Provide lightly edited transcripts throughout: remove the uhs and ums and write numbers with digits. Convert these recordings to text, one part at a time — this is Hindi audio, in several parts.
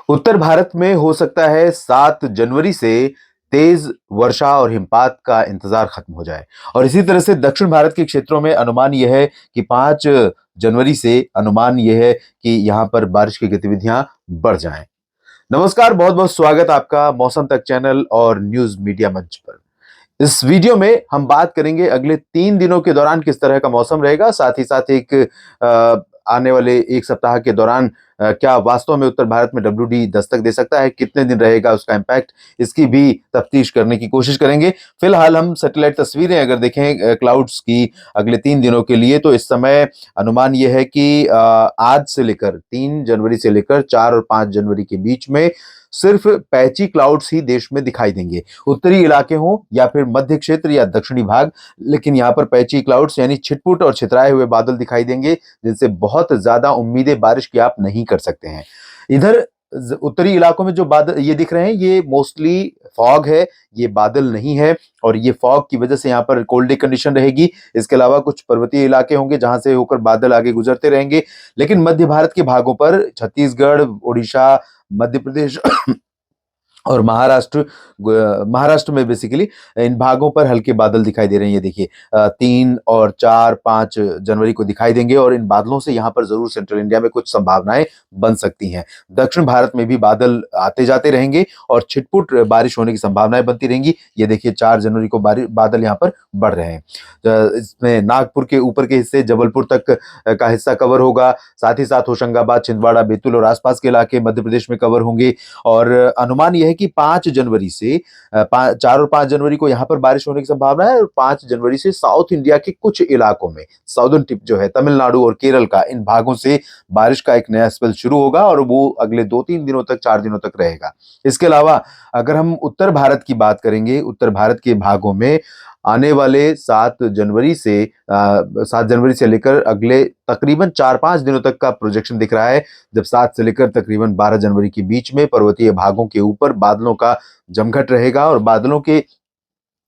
उत्तर भारत में हो सकता है 7 जनवरी से तेज वर्षा और हिमपात का इंतजार खत्म हो जाए। और इसी तरह से दक्षिण भारत के क्षेत्रों में अनुमान यह है कि 5 जनवरी से अनुमान यह है कि यहां पर बारिश की गतिविधियां बढ़ जाएं। नमस्कार, बहुत बहुत स्वागत आपका मौसम तक चैनल और न्यूज मीडिया मंच पर। इस वीडियो में हम बात करेंगे अगले 3 दिनों के दौरान किस तरह का मौसम रहेगा, साथ ही साथ एक आने वाले एक सप्ताह के दौरान क्या वास्तव में उत्तर भारत में WD दस्तक दे सकता है, कितने दिन रहेगा उसका इम्पैक्ट, इसकी भी तफ्तीश करने की कोशिश करेंगे। फिलहाल हम सैटेलाइट तस्वीरें अगर देखें क्लाउड्स की अगले 3 दिनों के लिए, तो इस समय अनुमान यह है कि आज से लेकर 3 जनवरी से लेकर 4 और 5 जनवरी के बीच में सिर्फ पैची क्लाउड्स ही देश में दिखाई देंगे। उत्तरी इलाके हों या फिर मध्य क्षेत्र या दक्षिणी भाग, लेकिन यहाँ पर पैची क्लाउड्स यानी छिटपुट और छितराए हुए बादल दिखाई देंगे, जिनसे बहुत ज्यादा उम्मीदें बारिश की आप नहीं कर सकते हैं। इधर उत्तरी इलाकों में जो बादल ये दिख रहे हैं, ये मोस्टली फॉग है, ये बादल नहीं है। और ये फॉग की वजह से यहाँ पर कोल्ड डे कंडीशन रहेगी। इसके अलावा कुछ पर्वतीय इलाके होंगे जहां से होकर बादल आगे गुजरते रहेंगे। लेकिन मध्य भारत के भागों पर छत्तीसगढ़, उड़ीसा, मध्य प्रदेश और महाराष्ट्र में बेसिकली इन भागों पर हल्के बादल दिखाई दे रहे हैं। ये देखिए 3 और 4 5 जनवरी को दिखाई देंगे और इन बादलों से यहाँ पर जरूर सेंट्रल इंडिया में कुछ संभावनाएं बन सकती हैं। दक्षिण भारत में भी बादल आते जाते रहेंगे और छिटपुट बारिश होने की संभावनाएं बनती रहेंगी। ये देखिए 4 जनवरी को बादल यहाँ पर बढ़ रहे हैं। इसमें नागपुर के ऊपर के हिस्से, जबलपुर तक का हिस्सा कवर होगा। साथ ही साथ होशंगाबाद, छिंदवाड़ा, बैतूल और आसपास के इलाके मध्य प्रदेश में कवर होंगे। और अनुमान यह है कि 5 जनवरी से 4 और 5 जनवरी को यहाँ पर बारिश होने की संभावना है। और 5 जनवरी से साउथ इंडिया के कुछ इलाकों में, साउदर्न टिप जो है तमिलनाडु और केरल का, इन भागों से बारिश का एक नया स्पेल शुरू होगा और वो अगले 2-3 दिनों तक, 4 दिनों तक रहेगा। इसके अलावा अगर हम उत्तर भारत की बात करेंगे, उत्तर भारत के भागों में आने वाले 7 जनवरी से लेकर अगले तकरीबन 4-5 दिनों तक का प्रोजेक्शन दिख रहा है। जब 7 से लेकर तकरीबन 12 जनवरी के बीच में पर्वतीय भागों के ऊपर बादलों का जमघट रहेगा और बादलों के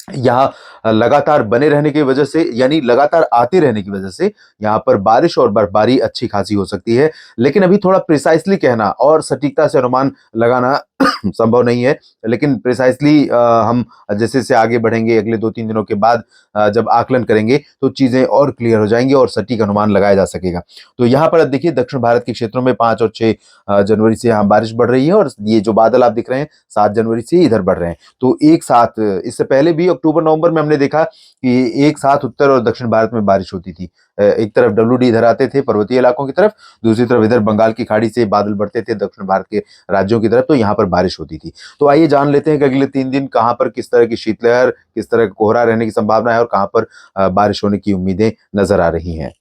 यहाँ लगातार बने रहने की वजह से, यानी लगातार आते रहने की वजह से यहाँ पर बारिश और बर्फबारी अच्छी खासी हो सकती है। लेकिन अभी थोड़ा प्रिसाइसली कहना और सटीकता से अनुमान लगाना संभव नहीं है। लेकिन प्रिसाइसली हम जैसे जैसे आगे बढ़ेंगे अगले 2-3 दिनों के बाद जब आकलन करेंगे तो चीजें और क्लियर हो जाएंगी और सटीक अनुमान लगाया जा सकेगा। तो यहाँ पर अब देखिए दक्षिण भारत के क्षेत्रों में 5 और 6 जनवरी से यहाँ बारिश बढ़ रही है और ये जो बादल आप दिख रहे हैं 7 जनवरी से इधर बढ़ रहे हैं। तो एक साथ, इससे पहले भी अक्टूबर नवंबर में हमने देखा कि एक साथ उत्तर और दक्षिण भारत में बारिश होती थी। एक तरफ WD इधर आते थे पर्वतीय इलाकों की तरफ, दूसरी तरफ इधर बंगाल की खाड़ी से बादल बढ़ते थे दक्षिण भारत के राज्यों की तरफ, तो यहाँ पर बारिश होती थी। तो आइए जान लेते हैं कि अगले 3 दिन कहाँ पर किस तरह की शीतलहर, किस तरह का कोहरा रहने की संभावना है और कहाँ पर बारिश होने की उम्मीदें नजर आ रही हैं।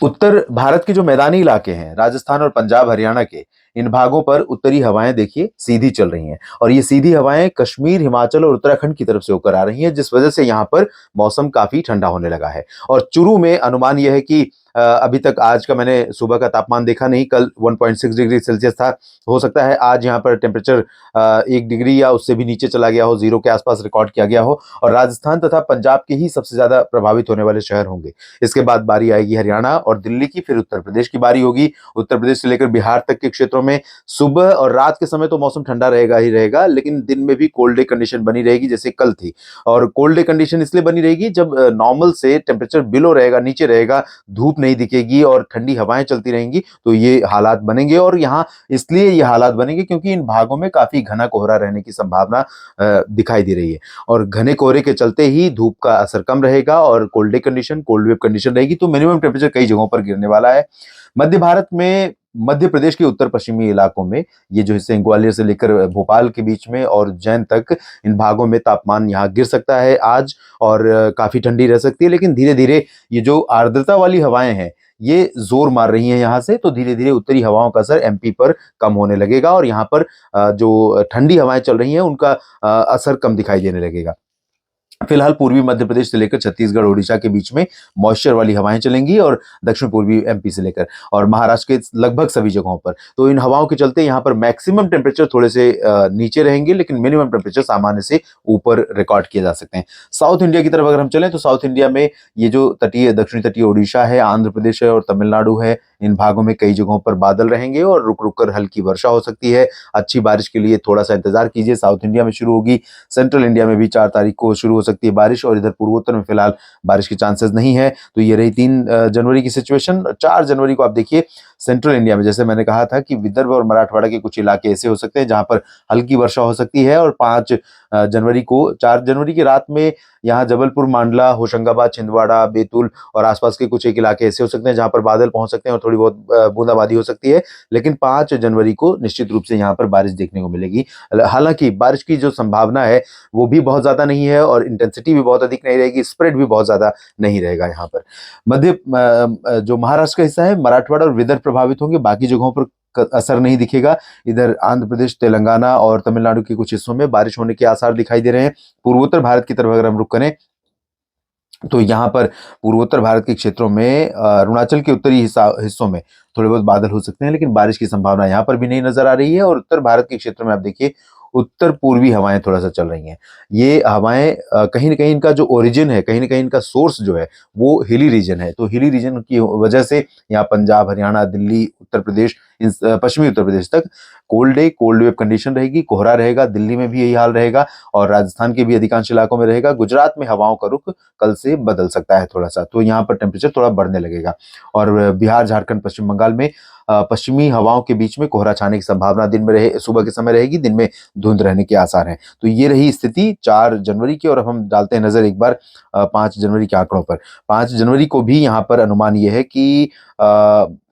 उत्तर भारत के जो मैदानी इलाके हैं, राजस्थान और पंजाब हरियाणा के, इन भागों पर उत्तरी हवाएं देखिए सीधी चल रही हैं और ये सीधी हवाएं कश्मीर, हिमाचल और उत्तराखंड की तरफ से होकर आ रही हैं, जिस वजह से यहाँ पर मौसम काफी ठंडा होने लगा है। और चुरू में अनुमान यह है कि अभी तक आज का मैंने सुबह का तापमान देखा नहीं, कल 1.6 डिग्री सेल्सियस था। हो सकता है आज यहाँ पर टेम्परेचर 1 डिग्री या उससे भी नीचे चला गया हो, 0 के आसपास रिकॉर्ड किया गया हो। और राजस्थान तथा पंजाब के ही सबसे ज्यादा प्रभावित होने वाले शहर होंगे। इसके बाद बारी आएगी हरियाणा और दिल्ली की, फिर उत्तर प्रदेश की बारी होगी। उत्तर प्रदेश से लेकर बिहार तक के क्षेत्रों में सुबह और रात के समय तो मौसम ठंडा रहेगा ही रहेगा, लेकिन दिन में भी कोल्ड डे कंडीशन बनी रहेगी जैसे कल थी। और कोल्ड डे कंडीशन इसलिए बनी रहेगी जब नॉर्मल से टेम्परेचर बिलो रहेगा, नीचे रहेगा, धूप नहीं दिखेगी और ठंडी हवाएं चलती रहेंगी, तो ये हालात बनेंगे। और यहाँ इसलिए ये हालात बनेंगे क्योंकि इन भागों में काफी घना कोहरा रहने की संभावना दिखाई दे रही है। और घने कोहरे के चलते ही धूप का असर कम रहेगा और cold day condition, cold wave condition रहेगी, तो मिनिमम टेम्परेचर कई जगहों पर गिरने वाला है। मध्य भारत में, मध्य प्रदेश के उत्तर पश्चिमी इलाकों में, ये जो हिस्से ग्वालियर से लेकर भोपाल के बीच में और उज्जैन तक, इन भागों में तापमान यहाँ गिर सकता है आज और काफी ठंडी रह सकती है। लेकिन धीरे धीरे ये जो आर्द्रता वाली हवाएं हैं ये जोर मार रही हैं यहाँ से, तो धीरे धीरे उत्तरी हवाओं का असर MP पर कम होने लगेगा और यहाँ पर जो ठंडी हवाएं चल रही हैं उनका असर कम दिखाई देने लगेगा। फिलहाल पूर्वी मध्य प्रदेश से लेकर छत्तीसगढ़ ओडिशा के बीच में मॉइस्चर वाली हवाएं चलेंगी और दक्षिण पूर्वी एमपी से लेकर और महाराष्ट्र के लगभग सभी जगहों पर। तो इन हवाओं के चलते यहाँ पर मैक्सिमम टेम्परेचर थोड़े से नीचे रहेंगे, लेकिन मिनिमम टेम्परेचर सामान्य से ऊपर रिकॉर्ड किए जा सकते हैं। साउथ इंडिया की तरफ अगर हम चलें तो साउथ इंडिया में ये जो तटीय दक्षिणी तटीय ओडिशा है, आंध्र प्रदेश है और तमिलनाडु है, इन भागों में कई जगहों पर बादल रहेंगे और रुक रुक कर हल्की वर्षा हो सकती है। अच्छी बारिश के लिए थोड़ा सा इंतजार कीजिए, साउथ इंडिया में शुरू होगी। सेंट्रल इंडिया में भी 4 तारीख को शुरू हो सकती है बारिश और इधर पूर्वोत्तर में फिलहाल बारिश के चांसेस नहीं है। तो ये रही 3 जनवरी की सिचुएशन। 4 जनवरी को आप देखिए सेंट्रल इंडिया में, जैसे मैंने कहा था कि विदर्भ और मराठवाड़ा के कुछ इलाके ऐसे हो सकते हैं जहां पर हल्की वर्षा हो सकती है। और 5 जनवरी को 4 जनवरी की रात में यहाँ जबलपुर, मांडला, होशंगाबाद, छिंदवाड़ा, बैतूल और आसपास के कुछ एक इलाके ऐसे हो सकते हैं जहां पर बादल पहुंच सकते हैं और थोड़ी बहुत बूंदाबांदी हो सकती है। लेकिन 5 जनवरी को निश्चित रूप से यहाँ पर बारिश देखने को मिलेगी। हालांकि बारिश की जो संभावना है वो भी बहुत ज्यादा नहीं है और इंटेंसिटी भी बहुत अधिक नहीं रहेगी, स्प्रेड भी बहुत ज्यादा नहीं रहेगा। यहाँ पर जो महाराष्ट्र का हिस्सा है, मराठवाड़ा और विदर्भ प्रभावित होंगे, बाकी जगहों पर असर नहीं दिखेगा। इधर आंध्र प्रदेश, तेलंगाना और तमिलनाडु के कुछ हिस्सों में बारिश होने के आसार दिखाई दे रहे हैं। पूर्वोत्तर भारत की तरफ अगर हम रुख करें तो यहाँ पर पूर्वोत्तर भारत के क्षेत्रों में अरुणाचल के उत्तरी हिस्सों में थोड़े बहुत बादल हो सकते हैं, लेकिन बारिश की संभावना यहाँ पर भी नहीं नजर आ रही है। और उत्तर भारत के क्षेत्र में आप देखिए उत्तर पूर्वी हवाएं थोड़ा सा चल रही हैं। ये हवाएं कहीं ना कहीं इनका जो ओरिजिन है, कहीं ना कहीं इनका सोर्स जो है वो हिली रीजन है। तो हिली रीजन की वजह से यहाँ पंजाब, हरियाणा, दिल्ली, उत्तर प्रदेश, पश्चिमी उत्तर प्रदेश तक cold day, cold wave condition रहेगी, कोहरा रहेगा। दिल्ली में भी यही हाल रहेगा और राजस्थान के भी अधिकांश इलाकों में रहेगा। गुजरात में हवाओं का रुख कल से बदल सकता है थोड़ा सा, तो यहाँ पर टेम्परेचर थोड़ा बढ़ने लगेगा। और बिहार, झारखंड, पश्चिम बंगाल में पश्चिमी हवाओं के बीच में कोहरा छाने की संभावना दिन में रहे, सुबह के समय रहेगी, दिन में धुंध रहने के आसार हैं। तो ये रही स्थिति 4 जनवरी की। और अब हम डालते हैं नजर एक बार 5 जनवरी के आंकड़ों पर। 5 जनवरी को भी यहाँ पर अनुमान ये है कि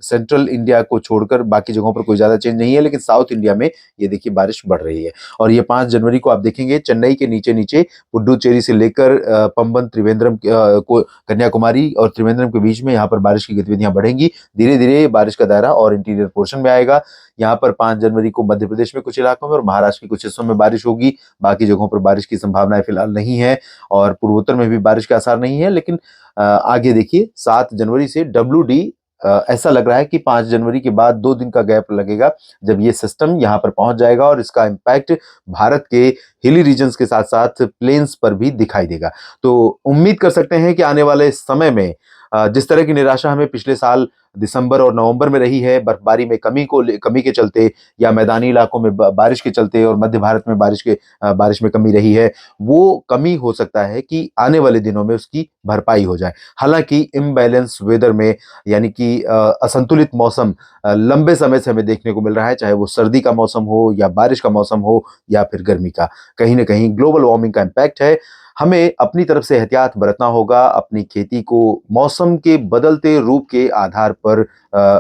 सेंट्रल इंडिया को छोड़कर बाकी जगहों पर कोई ज्यादा चेंज नहीं है, लेकिन साउथ इंडिया में ये देखिए बारिश बढ़ रही है। और ये 5 जनवरी को आप देखेंगे चेन्नई के नीचे नीचे पुडुचेरी से लेकर पंबन, त्रिवेंद्रम, को कन्याकुमारी और त्रिवेंद्रम के बीच में यहाँ पर बारिश की गतिविधियां बढ़ेंगी। धीरे धीरे बारिश का दायरा और इंटीरियर पोर्शन में आएगा। यहाँ पर 5 जनवरी को मध्य प्रदेश में कुछ इलाकों में और महाराष्ट्र के कुछ हिस्सों में बारिश होगी। बाकी जगहों पर बारिश की संभावनाएं फिलहाल नहीं है और पूर्वोत्तर में भी बारिश का आसार नहीं है। लेकिन आगे देखिए 7 जनवरी से WD ऐसा लग रहा है कि 5 जनवरी के बाद 2 दिन का गैप लगेगा जब ये सिस्टम यहाँ पर पहुंच जाएगा और इसका इम्पैक्ट भारत के हिली रीजन्स के साथ साथ प्लेन्स पर भी दिखाई देगा। तो उम्मीद कर सकते हैं कि आने वाले समय में जिस तरह की निराशा हमें पिछले साल दिसंबर और नवंबर में रही है, बर्फबारी में कमी के चलते या मैदानी इलाकों में बारिश के चलते और मध्य भारत में बारिश में कमी रही है, वो कमी हो सकता है कि आने वाले दिनों में उसकी भरपाई हो जाए। हालांकि इम्बैलेंस वेदर में, यानी कि असंतुलित मौसम लंबे समय से हमें देखने को मिल रहा है, चाहे वो सर्दी का मौसम हो या बारिश का मौसम हो या फिर गर्मी का। कहीं ना कहीं ग्लोबल वार्मिंग का इम्पैक्ट है। हमें अपनी तरफ से एहतियात बरतना होगा। अपनी खेती को मौसम के बदलते रूप के आधार पर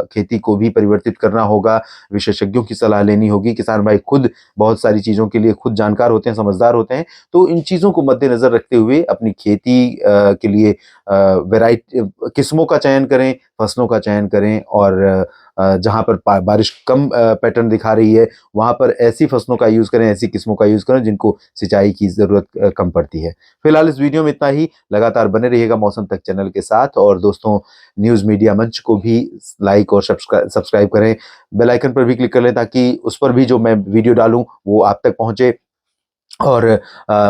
खेती को भी परिवर्तित करना होगा। विशेषज्ञों की सलाह लेनी होगी। किसान भाई खुद बहुत सारी चीजों के लिए खुद जानकार होते हैं, समझदार होते हैं। तो इन चीजों को मद्देनजर रखते हुए अपनी खेती के लिए वैरायटी किस्मों का चयन करें, फसलों का चयन करें और जहां पर बारिश कम पैटर्न दिखा रही है वहां पर ऐसी फसलों का यूज करें, ऐसी किस्मों का यूज करें जिनको सिंचाई की जरूरत कम पड़ती है। फिलहाल इस वीडियो में इतना ही। लगातार बने रहिएगा मौसम तक चैनल के साथ और दोस्तों न्यूज मीडिया मंच को भी लाइक और सब्सक्राइब करें। बेल आइकन पर भी क्लिक कर लें ताकि उस पर भी जो मैं वीडियो डालूं वो आप तक पहुंचे। और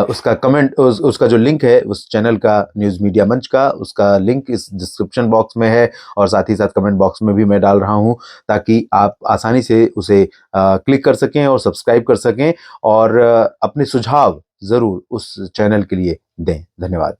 उसका जो लिंक है उस चैनल का, न्यूज मीडिया मंच का, उसका लिंक इस डिस्क्रिप्शन बॉक्स में है और साथ ही साथ कमेंट बॉक्स में भी मैं डाल रहा हूं ताकि आप आसानी से उसे क्लिक कर सकें और सब्सक्राइब कर सकें और अपने सुझाव जरूर उस चैनल के लिए दें। धन्यवाद।